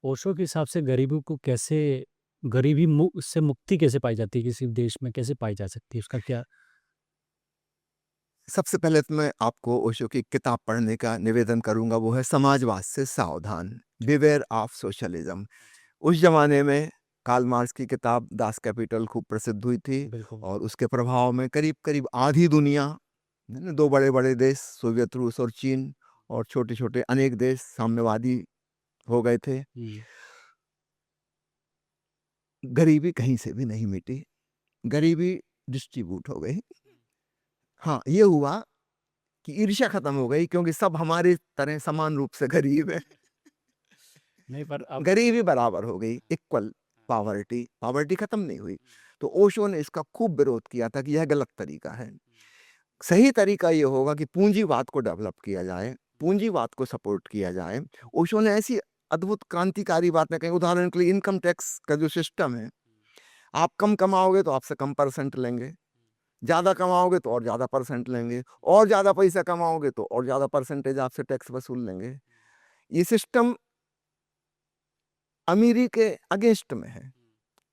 ओशो के हिसाब से गरीबी को कैसे गरीबी से मुक्ति कैसे पाई जाती है किसी देश में कैसे पाई जा सकती है? उसका क्या सबसे पहले तो मैं आपको ओशो की किताब पढ़ने का निवेदन करूँगा, वो है समाजवाद से सावधान, बिवेयर ऑफ सोशलिज्म। उस ज़माने में कार्ल मार्क्स की किताब दास कैपिटल खूब प्रसिद्ध हुई थी बिल्कुल। और उसके प्रभाव में करीब-करीब आधी दुनिया, है ना, 2 बड़े-बड़े देश सोवियत रूस और चीन और छोटे-छोटे अनेक देश साम्यवादी हो गए थे। हुँ, गरीबी कहीं से भी नहीं मिटी, गरीबी डिस्ट्रीब्यूट हो गई। हाँ, ये हुआ कि ईर्ष्या खत्म हो गई क्योंकि सब हमारी तरह समान रूप से गरीब हैं। नहीं पर अब गरीबी बराबर हो गई, इक्वल पॉवर्टी, पॉवर्टी खत्म नहीं हुई। तो ओशो ने इसका खूब विरोध किया था कि यह गलत तरीका है। सही तरीका ये होगा कि पूंजीवाद को डेवलप किया जाए, पूंजीवाद को सपोर्ट किया जाए। ओशो ने ऐसी अद्भुत क्रांतिकारी बातें कही, उदाहरण के लिए इनकम टैक्स का जो सिस्टम है, आप कम कमाओगे तो आपसे कम परसेंट लेंगे, ज़्यादा कमाओगे तो और ज़्यादा परसेंट लेंगे, और ज़्यादा पैसा कमाओगे तो और ज़्यादा परसेंटेज आपसे टैक्स वसूल लेंगे। ये सिस्टम अमीरी के अगेंस्ट में है।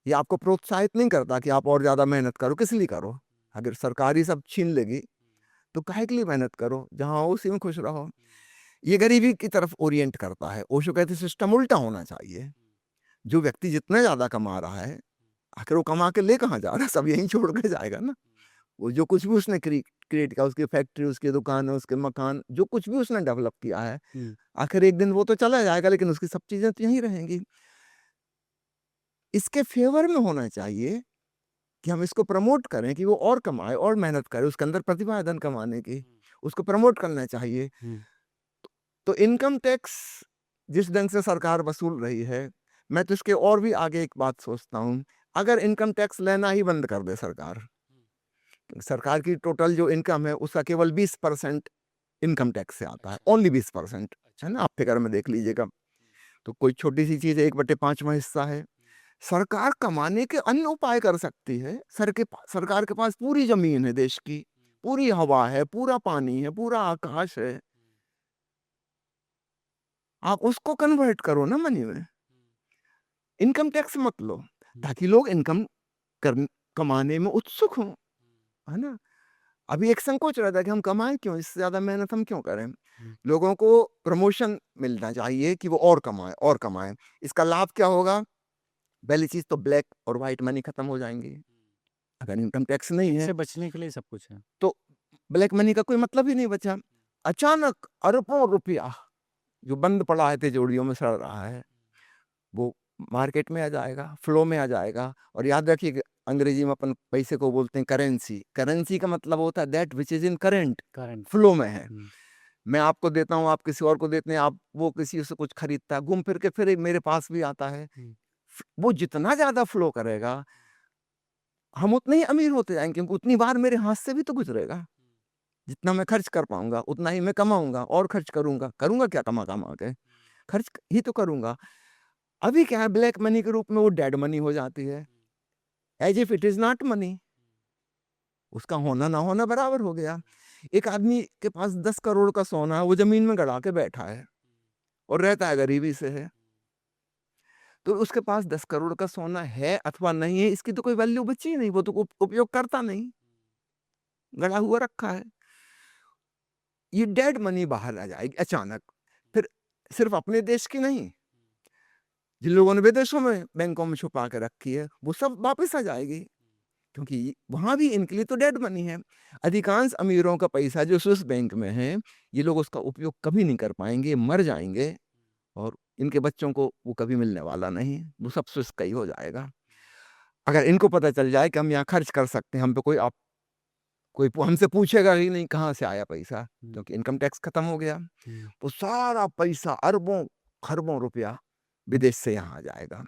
ये आपको प्रोत्साहित नहीं करता कि आप और ज़्यादा मेहनत करो, किस लिए करो? अगर सरकार ही सब छीन लेगी, तो काहे के लिए मेहनत करो? जहाँ हो उसी में खुश रहो। ये गरीबी की तरफ ओरिएंट करता है। ओशो कहते हैं सिस्टम उल्टा होना चाहिए। जो व्यक्ति जितना ज़्यादा कमा रहा है, आखिर वो कमा के ले कहाँ जा रहा है? सब यहीं छोड़ के जाएगा ना। वो जो कुछ भी उसने क्रिएट किया, उसकी फैक्ट्री, उसकी दुकान, उसके मकान, जो कुछ भी उसने डेवलप किया है, हुँ, आखिर एक दिन वो तो चला जाएगा, लेकिन उसकी सब चीज़ें तो यहीं रहेंगी। इसके फेवर में होना चाहिए कि हम इसको प्रमोट करें कि वो और कमाए और मेहनत करे, उसके अंदर प्रतिभा है धन कमाने की, उसको प्रमोट करना चाहिए। हुँ, तो इनकम टैक्स जिस ढंग से सरकार वसूल रही है, मैं तो इसके और भी आगे एक बात सोचता हूँ, अगर इनकम टैक्स लेना ही बंद कर दे सरकार की टोटल जो इनकम है उसका केवल 20% इनकम टैक्स से आता है, अच्छा, ओनली 20%, अच्छा। है ना? आप फिगर में देख लीजिएगा। तो कोई छोटी-सी चीज़ है, 1/5वाँ हिस्सा है। सरकार कमाने के अन्य उपाय कर सकती है। सरकार के पास पूरी ज़मीन है देश की, पूरी हवा है, पूरा पानी है, पूरा आकाश है। आप उसको कन्वर्ट करो ना मनी में। इनकम टैक्स मत लो, ताकि लोग इनकम कर कमाने में उत्सुक हों, है ना? अभी एक संकोच रहता है कि हम कमाएँ क्यों? इससे ज़्यादा मेहनत हम क्यों करें? हुँ, लोगों को प्रमोशन मिलना चाहिए कि वो और कमाएँ और कमाएँ। इसका लाभ क्या होगा? पहली चीज़ तो ब्लैक और व्हाइट मनी खत्म हो जाएँगी। अगर इनकम टैक्स नहीं है, इनसे बचने के लिए सब कुछ है। तो ब्लैक मनी का कोई मतलब ही नहीं बचा। अचानक अरबों रुपया जो बंद पड़ा है तिजोरियों में सड़ रहा है, वो मार्केट में आ जाएगा, फ्लो में आ जाएगा। और याद रखिए कि अंग्रेजी में अपन पैसे को बोलते हैं करेंसी। करेंसी का मतलब होता है that which is in current, current flow में है। हुँ, मैं आपको देता हूँ, आप किसी और को देते हैं, आप वो किसी से कुछ खरीदता है, घूम फिर के फिर मेरे पास भी आता है। हुँ, वो जितना ज़्यादा फ्लो करेगा, हम उतने ही अमीर होते जाएँगे, क्योंकि उतनी बार मेरे हाथ से भी तो गुज़रेगा। जितना मैं खर्च कर पाऊँगा, उतना ही मैं कमाऊँगा और खर्च करूँगा। करूँगा क्या कमा-कमा के? खर्च ही तो करूँगा। अभी क्या है, ब्लैक मनी के रूप में वो डेड मनी हो जाती है, as if it is not money. उसका होना ना होना बराबर हो गया। एक आदमी के पास 10 करोड़ का सोना है, वो ज़मीन में गड़ा के बैठा है और रहता है गरीबी से है। तो उसके पास 10 करोड़ का सोना है अथवा नहीं है, इसकी तो कोई वैल्यू बची ही नहीं, वो तो उपयोग करता नहीं, गड़ा हुआ रखा है। ये डेड मनी बाहर आ जाएगी अचानक। फिर सिर्फ़ अपने देश की नहीं, जिन लोगों ने विदेशों में बैंकों में छुपा के रखी है, वो सब वापस आ जाएगी, क्योंकि वहाँ भी इनके लिए तो डेड मनी है। अधिकांश अमीरों का पैसा जो स्विस बैंक में है, ये लोग उसका उपयोग कभी नहीं कर पाएँगे, मर जाएँगे और इनके बच्चों को वो कभी मिलने वाला नहीं, वो सब स्विस का ही हो जाएगा। अगर इनको पता चल जाए कि हम यहाँ खर्च कर सकते हैं, हम पे कोई हमसे पूछेगा ही नहीं कहाँ से आया पैसा, हुँ, क्योंकि इनकम टैक्स खत्म हो गया। हुँ, वो सारा पैसा अरबों, खरबों रुपया विदेश से यहाँ आ जाएगा।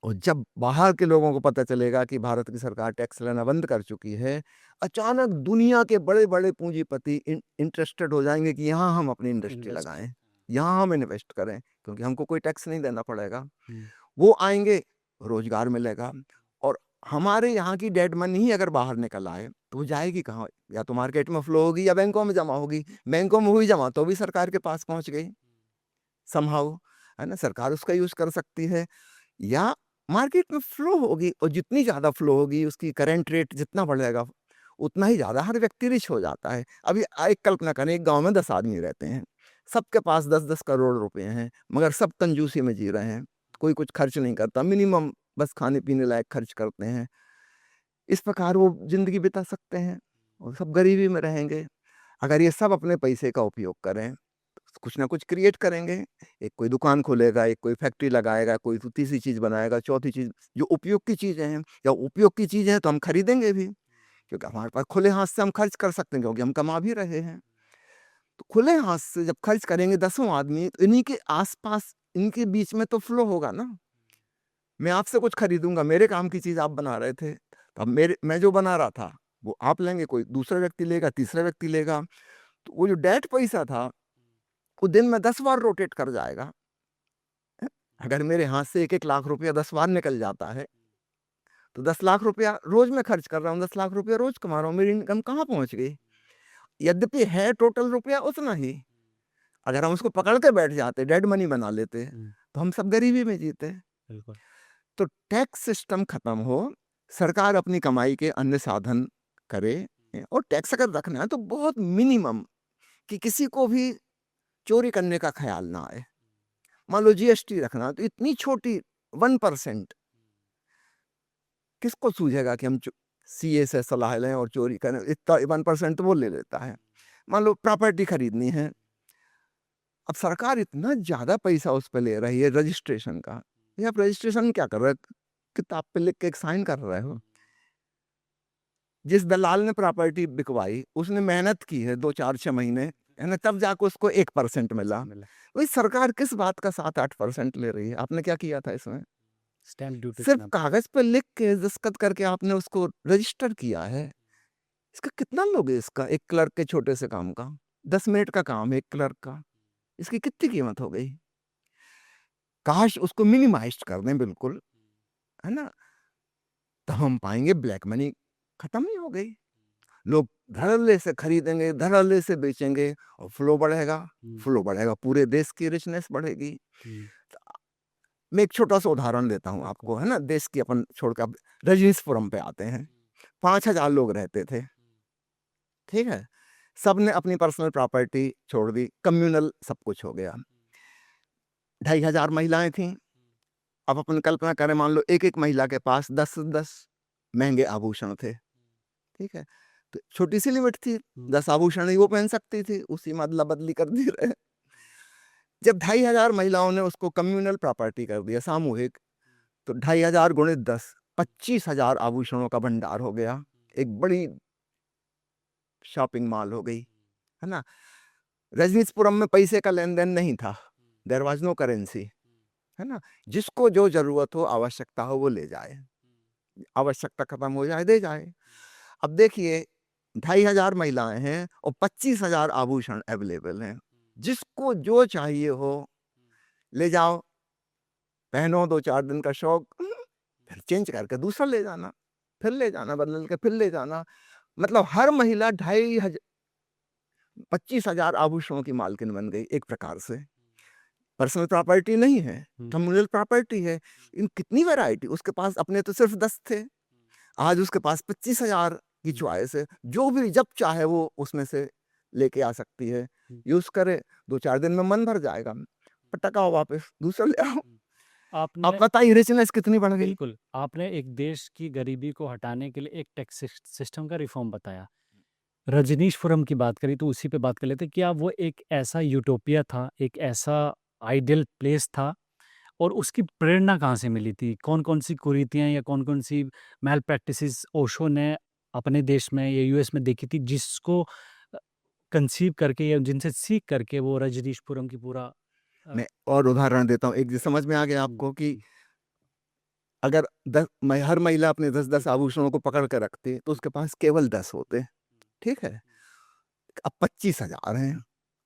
और जब बाहर के लोगों को पता चलेगा कि भारत की सरकार टैक्स लेना बंद कर चुकी है, अचानक दुनिया के बड़े-बड़े पूंजीपति इंटरेस्टेड हो जाएँगे कि यहाँ हम अपनी इंडस्ट्री इन्वेस्ट लगाएँ, यहाँ हम इन्वेस्ट करें, क्योंकि हमको कोई टैक्स नहीं देना पड़ेगा। हुँ, वो आएँगे, रोज़गार मिलेगा और हमारे यहाँ की डेड मनी ही अगर बाहर निकल आए, तो वो जाएगी कहाँ? या तो मार्केट में फ्लो होगी या बैंकों में जमा होगी। बैंकों में हुई जमा तो भी सरकार के पास पहुँच गई, समहाउ। है ना? सरकार उसका यूज़ कर सकती है या मार्केट में फ्लो होगी और जितनी ज़्यादा फ्लो होगी उसकी करंट रेट जितना बढ़ेगा उतना ही ज़्यादा हर व्यक्ति रिच हो जाता है। अभी एक कल्पना करें, एक गाँव में 10 आदमी रहते हैं, सबके पास 10-10 करोड़ रुपए हैं, मगर सब कंजूसी में जी रहे हैं। कोई कुछ खर्च नहीं करता, मिनिमम बस खाने-पीने लायक खर्च करते हैं। इस प्रकार वो ज़िंदगी बिता सकते हैं और सब गरीबी में रहेंगे। अगर ये सब अपने पैसे का उपयोग करें, कुछ ना कुछ क्रिएट करेंगे। एक कोई दुकान खोलेगा, एक कोई फैक्ट्री लगाएगा, कोई तो तीसरी चीज़ बनाएगा, चौथी चीज़ जो उपयोग की चीज़ें हैं या उपयोग की चीज़ें हैं तो हम खरीदेंगे भी, क्योंकि हमारे पास खुले हाथ से हम खर्च कर सकते हैं क्योंकि हम कमा भी रहे हैं। तो खुले हाथ से जब खर्च करेंगे 10 आदमी तो इन्हीं के आस-पास इनके बीच में तो फ्लो होगा ना। मैं आपसे कुछ खरीदूँगा, मेरे काम की चीज़ आप बना रहे थे, तो अब मैं जो बना रहा था, वो आप लेंगे, कोई दूसरा व्यक्ति लेगा, तीसरा व्यक्ति लेगा। तो वो जो डेट पैसा था, वो दिन में 10 बार रोटेट कर जाएगा। अगर मेरे हाथ से 1-1 लाख रुपया 10 बार निकल जाता है, तो 10 लाख रुपया रोज़ मैं खर्च कर रहा हूँ, 10 लाख रुपया रोज़ कमा रहा हूँ, मेरी इनकम कहाँ पहुँच गई? यद्यपि है टोटल रुपया उतना ही, अगर हम उसको पकड़ के बैठ जाते, डेड मनी बना लेते, तो हम सब गरीबी में जीते। बिल्कुल। तो टैक्स सिस्टम खत्म हो, सरकार अपनी कमाई के अन्य साधन करे और टैक्स अगर रखना है तो बहुत मिनिमम, कि किसी को भी चोरी करने का ख्याल ना आए। मान लो जीएसटी रखना है तो इतनी छोटी 1% किसको सूझेगा कि हम सीए से सलाह लें और चोरी करें, इतना 1% तो वो ले लेता है। मान लो प्रॉपर्टी खरीदनी है, अब सरकार इतना ज्यादा पैसा उस पर ले रही है रजिस्ट्रेशन का, ये आप रजिस्ट्रेशन क्या कर रहे हो? किताब पे लिख के एक साइन कर रहे हो। जिस दलाल ने प्रॉपर्टी बिकवाई उसने मेहनत की है 2-4-6 महीने, है ना, तब जाके उसको 1% मिला। वही सरकार किस बात का 7-8% ले रही है? आपने क्या किया था इसमें? स्टैम्प ड्यूटी सिर्फ देना। कागज पे लिख के दस्तखत करके आपने उसको रजिस्टर किया है। इसका कितना लोगे? इसका एक क्लर्क के छोटे से काम का 10 मिनट का काम है एक क्लर्क का, इसकी कितनी कीमत हो गई? काश उसको मिनिमाइज कर दें बिल्कुल, है ना, तो हम पाएंगे ब्लैक मनी खत्म ही हो गई। लोग धड़ल्ले से खरीदेंगे, धड़ल्ले से बेचेंगे और फ्लो बढ़ेगा। फ्लो बढ़ेगा, पूरे देश की रिचनेस बढ़ेगी। मैं एक छोटा सा उदाहरण देता हूँ आपको, है ना, देश की अपन छोड़कर अब रजनीशपुरम पे आते हैं। 5,000 लोग रहते थे, ठीक है, सबने अपनी पर्सनल प्रॉपर्टी छोड़ दी, कम्युनल सब कुछ हो गया। 2,500 महिलाएं थीं। अब अपन कल्पना करें, मान लो एक एक महिला के पास 10-10 महंगे आभूषण थे, ठीक है, तो छोटी सी लिमिट थी, 10 आभूषण ही वो पहन सकती थी, उसी में अदला बदली कर दी रहे। जब 2,500 महिलाओं ने उसको कम्युनल प्रॉपर्टी कर दिया, सामूहिक, तो 2,500 गुणित 10 25,000 आभूषणों का भंडार हो गया, एक बड़ी शॉपिंग मॉल हो गई, है ना। रजनीशपुरम में पैसे का लेन देन नहीं था, देयर वाज नो करेंसी, है ना, जिसको जो जरूरत हो, आवश्यकता हो, वो ले जाए, आवश्यकता खत्म हो जाए दे जाए। अब देखिए 2,500 महिलाएं हैं और 25,000 आभूषण अवेलेबल हैं, जिसको जो चाहिए हो ले जाओ, पहनो, 2-4 दिन का शौक, फिर चेंज करके दूसरा ले जाना, फिर ले जाना, बदल के फिर ले जाना। मतलब हर महिला 25,000 आभूषणों की मालकिन बन गई एक प्रकार से। पर्सनल प्रॉपर्टी नहीं है, कम्युनल प्रॉपर्टी है। इन कितनी वैरायटी, उसके पास अपने तो सिर्फ 10 थे, आज उसके पास 25,000 की चॉइस है, जो भी जब चाहे वो उसमें से लेके आ सकती है, यूज करे, 2-4 दिन में मन भर जाएगा, पटकाओ वापस, दूसरा ले आओ। आपने आप बताइए रिचनेस कितनी बढ़ गई? बिल्कुल, आपने एक देश की गरीबी को हटाने के लिए एक टैक्स सिस्टम का रिफ़ॉर्म बताया। रजनीशपुरम की बात करी तो उसी पे बात कर लेते हैं। क्या वो एक ऐसा यूटोपिया था, एक ऐसा आइडियल प्लेस था और उसकी प्रेरणा कहाँ से मिली थी? कौन-कौन सी कुरीतियाँ या कौन-कौन सी मैल प्रैक्टिसेज़ ओशो ने अपने देश में या यूएस में देखी थी जिसको कंसीव करके या जिनसे सीख करके वो रजनीशपुरम की पूरा मैं और उदाहरण देता हूँ, एक जो समझ में आ गया आपको कि अगर हर महिला अपने 10-10 आभूषणों को पकड़ कर रखती तो उसके पास केवल 10 होते, ठीक है। अब 25,000 हैं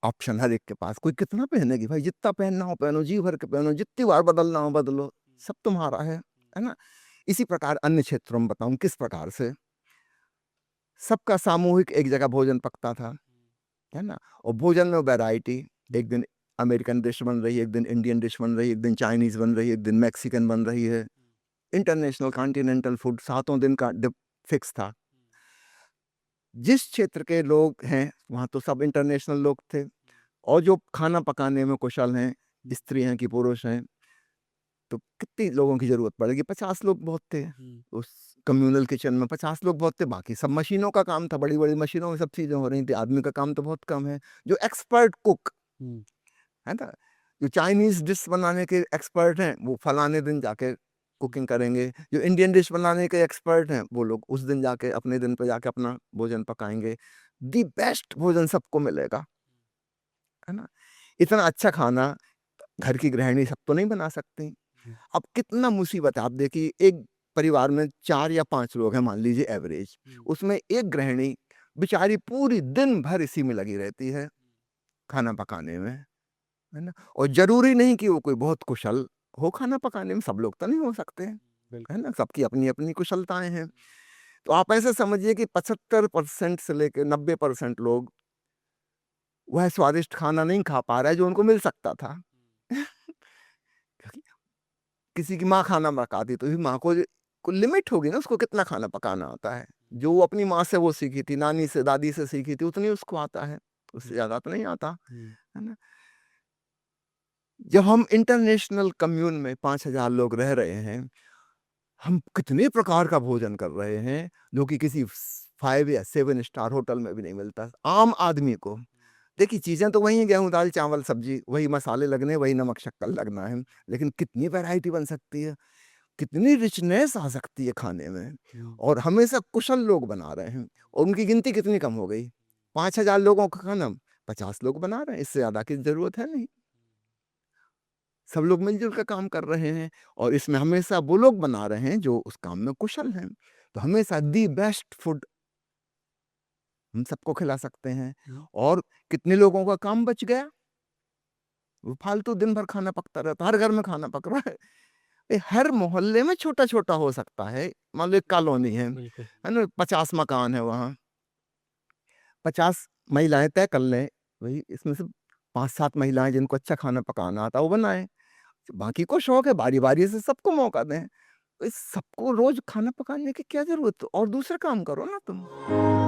ऑप्शन हर एक के पास, कोई कितना पहनेगी भाई? जितना पहनना हो पहनो, जी भर के पहनो, जितनी बार बदलना हो बदलो, सब तुम्हारा है ना। इसी प्रकार अन्य क्षेत्रों में बताऊं किस प्रकार से सबका सामूहिक एक जगह भोजन पकता था, है ना, और भोजन में वैरायटी। एक दिन अमेरिकन डिश बन रही है, एक दिन इंडियन डिश बन रही है, एक दिन चाइनीज़ बन रही है, एक दिन मैक्सिकन बन रही है। इंटरनेशनल कॉन्टिनेंटल फूड 7 दिन का फिक्स था। जिस क्षेत्र के लोग हैं वहाँ तो सब इंटरनेशनल लोग थे, और जो खाना पकाने में कुशल हैं, स्त्री हैं कि पुरुष हैं, तो कितनी लोगों की ज़रूरत पड़ेगी? 50 लोग बहुत थे। उस कम्युनल किचन में 50 लोग बहुत थे, बाकी सब मशीनों का काम था, बड़ी-बड़ी मशीनों में सब चीज़ें हो रही थी, आदमी का काम तो बहुत कम है। जो एक्सपर्ट कुक है ना, जो चाइनीज़ डिश बनाने के एक्सपर्ट हैं, वो फलाने दिन जाके कुकिंग करेंगे। जो इंडियन डिश बनाने के एक्सपर्ट हैं, वो लोग उस दिन जाके अपने दिन पे जाके अपना भोजन पकाएँगे। दी बेस्ट भोजन सबको मिलेगा, है ना? इतना अच्छा खाना घर की गृहिणी सब तो नहीं बना सकती। अब कितना मुसीबत है, आप देखिए एक परिवार में 4 या 5 लोग हैं, मान लीजिए एवरेज, उसमें एक गृहिणी बेचारी पूरी दिन भर इसी में लगी रहती है, खाना पकाने में, है ना? और ज़रूरी नहीं कि वो कोई बहुत कुशल हो खाना पकाने में, सब लोग तो नहीं हो सकते हैं, है ना? सबकी अपनी-अपनी कुशलताएँ हैं। तो आप ऐसे समझिए कि 75% से लेके 90% लोग वह स्वादिष्ट खाना नहीं खा पा रहा है जो उनको मिल सकता था। क्योंकि किसी की माँ खाना पकाती तो माँ को लिमिट होगी ना, उसको कितना खाना पकाना आता है। जो वो अपनी माँ से वो सीखी थी, नानी से, दादी से सीखी थी, उतनी उसको आता है, उससे ज़्यादा तो नहीं आता, है ना? जब हम इंटरनेशनल कम्यून में 5,000 लोग रह रहे हैं, हम कितने प्रकार का भोजन कर रहे हैं, जो कि किसी 5 या 7 स्टार होटल में भी नहीं मिलता, आम आदमी को। देखिए, चीज़ें तो वही हैं, गेहूँ, दाल, चावल, सब्ज़ी, वही मसाले लगने, वही नमक, शक्कर लगना है, लेकिन कितनी वैरायटी बन सकती है, कितनी रिचनेस आ सकती है खाने में, और हमेशा कुशल लोग बना रहे हैं, और उनकी गिनती कितनी कम हो गई, 5,000 लोगों का खाना 50 लोग बना रहे हैं, इससे ज़्यादा की ज़रूरत है नहीं। सब लोग मिल-जुल कर काम कर रहे हैं, और इसमें हमेशा वो लोग बना रहे हैं जो उस काम में कुशल हैं। तो हमेशा दी बेस्ट फूड हम सबको खिला सकते हैं, और कितने लोगों का काम बच गया? वो फालतू दिन भर खाना पकता रहता है, हर घर में खाना पक रहा है। हर मोहल्ले में छोटा-छोटा हो सकता है, मान लो एक कॉलोनी है ना? 50 मकान है वहाँ, 50 महिलाएँ तय कर लें, भई इसमें से 5-7 महिलाएँ जिनको अच्छा खाना पकाना आता है वो बनाएँ। बाकी को शौक है, बारी-बारी से सबको मौका दें। इस सबको रोज़ खाना पकाने की क्या ज़रूरत है? और दूसरे काम करो ना तुम।